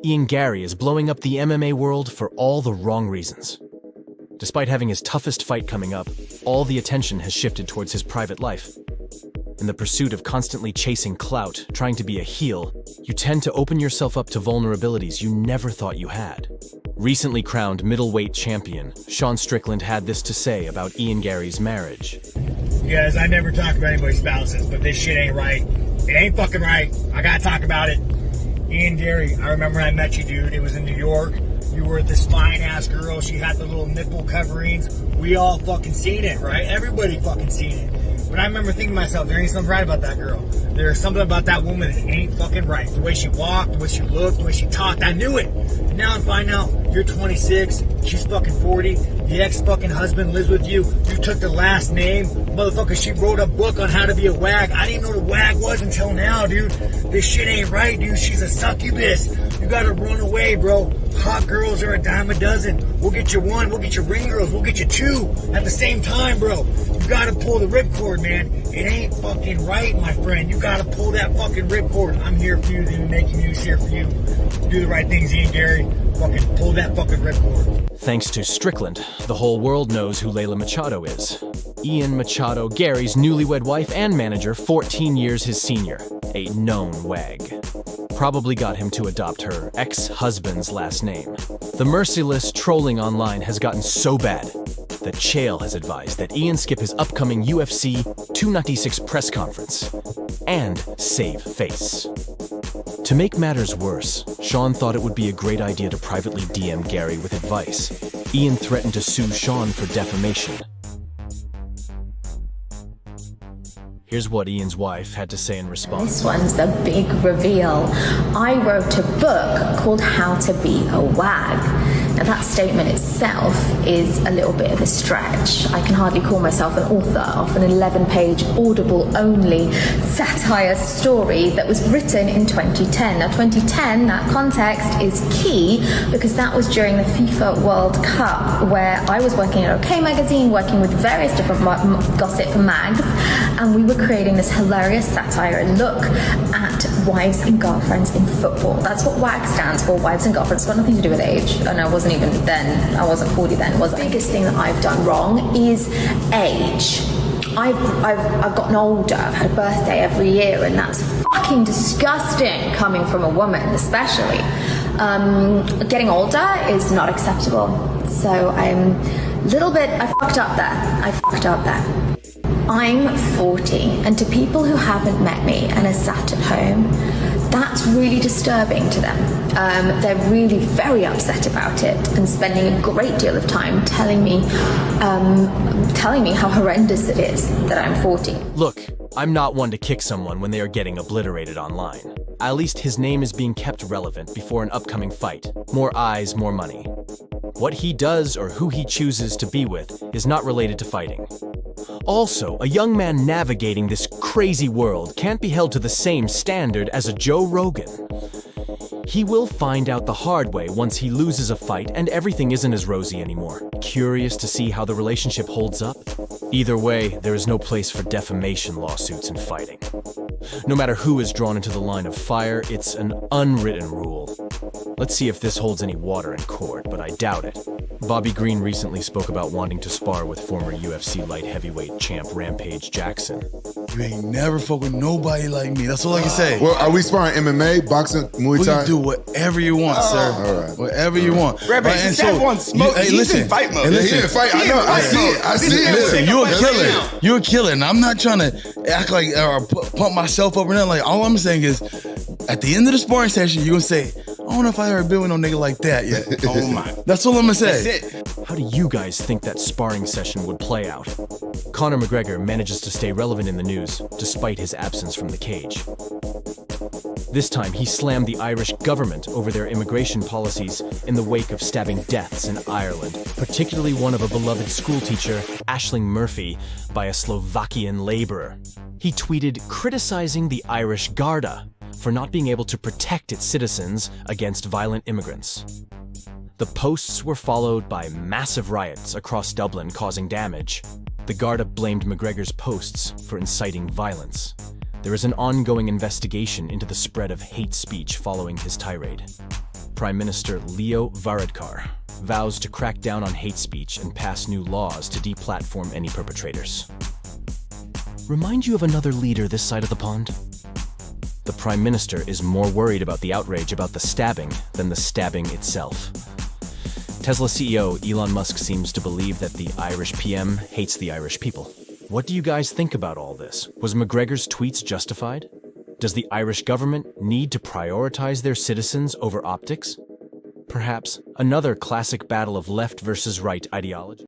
Ian Garry is blowing up the MMA world for all the wrong reasons. Despite having his toughest fight coming up, all the attention has shifted towards his private life. In the pursuit of constantly chasing clout, trying to be a heel, you tend to open yourself up to vulnerabilities you never thought you had. Recently crowned middleweight champion, Sean Strickland had this to say about Ian Garry's marriage. Guys, I never talk about anybody's spouses, but this shit ain't right. It ain't fucking right. I gotta talk about it. Ian Garry, I remember when I met you, dude. It was in New York. You were this fine-ass girl. She had the little nipple coverings. We all fucking seen it, right? Everybody fucking seen it. But I remember thinking to myself, there ain't something right about that girl. There's something about that woman that ain't fucking right. The way she walked, the way she looked, the way she talked, I knew it. And now I'm finding out you're 26, she's fucking 40, the ex-fucking husband lives with you, you took the last name. Motherfucker, she wrote a book on how to be a wag. I didn't know what a wag was until now, dude. This shit ain't right, dude. She's a succubus. You gotta run away, bro. Hot girls are a dime a dozen. We'll get you one, we'll get you ring girls, we'll get you two at the same time, bro. You gotta pull the ripcord, man. It ain't fucking right, my friend. You gotta pull that fucking ripcord. I'm here for you, dude. Making news here for you. Do the right things, Ian Garry. Fucking pull that fucking ripcord. Thanks to Strickland, the whole world knows who Layla Machado is. Ian Machado, Gary's newlywed wife and manager, 14 years his senior, a known wag. Probably got him to adopt her ex-husband's last name. The merciless trolling online has gotten so bad that Chael has advised that Ian skip his upcoming UFC 296 press conference and save face. To make matters worse, Sean thought it would be a great idea to privately DM Garry with advice. Ian threatened to sue Sean for defamation. Here's what Ian's wife had to say in response. This one's the big reveal. I wrote a book called How to Be a Wag. Now that statement itself is a little bit of a stretch. I can hardly call myself an author of an 11-page Audible-only satire story that was written in 2010. Now 2010, that context is key because that was during the FIFA World Cup where I was working at OK Magazine, working with various different gossip mags, and we were creating this hilarious satire look at wives and girlfriends in football. That's what WAG stands for, wives and girlfriends. It's got nothing to do with age, and I wasn't even then, I wasn't 40 then. The biggest thing that I've done wrong is age. I've gotten older, I've had a birthday every year, and that's fucking disgusting coming from a woman, especially. Getting older is not acceptable. So I'm a little bit, I fucked up there. I'm 40, and to people who haven't met me and are sat at home, that's really disturbing to them. They're really very upset about it and spending a great deal of time telling me how horrendous it is that I'm 40. Look, I'm not one to kick someone when they are getting obliterated online. At least his name is being kept relevant before an upcoming fight. More eyes, more money. What he does or who he chooses to be with is not related to fighting. Also, a young man navigating this crazy world can't be held to the same standard as a Joe Rogan. He will find out the hard way once he loses a fight and everything isn't as rosy anymore. Curious to see how the relationship holds up? Either way, there is no place for defamation lawsuits in fighting. No matter who is drawn into the line of fire, it's an unwritten rule. Let's see if this holds any water in court, but I doubt it. Bobby Green recently spoke about wanting to spar with former UFC light heavyweight champ Rampage Jackson. You ain't never fuck with nobody like me. That's all I can say. Well, are we sparring MMA, boxing, Muay Thai? We can do whatever you want, sir. All right. Whatever you want. Rampage, and that one smoke. Hey, He's listen. in fight mode. Hey, listen. He in fight. I know. I see it. I see it. Listen, you're a Right killer. now. You're a killer. And I'm not trying to act like or pump myself up or nothing. Like, all I'm saying is, at the end of the sparring session, you're going to say, I don't know if I ever been with no nigga like that yet. Oh my. That's all I'm going to say. That's it. How do you guys think that sparring session would play out? Conor McGregor manages to stay relevant in the news despite his absence from the cage. This time, he slammed the Irish government over their immigration policies in the wake of stabbing deaths in Ireland, particularly one of a beloved schoolteacher, Aisling Murphy, by a Slovakian laborer. He tweeted criticizing the Irish Garda for not being able to protect its citizens against violent immigrants. The posts were followed by massive riots across Dublin causing damage. The Garda blamed McGregor's posts for inciting violence. There is an ongoing investigation into the spread of hate speech following his tirade. Prime Minister Leo Varadkar vows to crack down on hate speech and pass new laws to deplatform any perpetrators. Remind you of another leader this side of the pond? The Prime Minister is more worried about the outrage about the stabbing than the stabbing itself. Tesla CEO Elon Musk seems to believe that the Irish PM hates the Irish people. What do you guys think about all this? Was McGregor's tweets justified? Does the Irish government need to prioritize their citizens over optics? Perhaps another classic battle of left versus right ideology?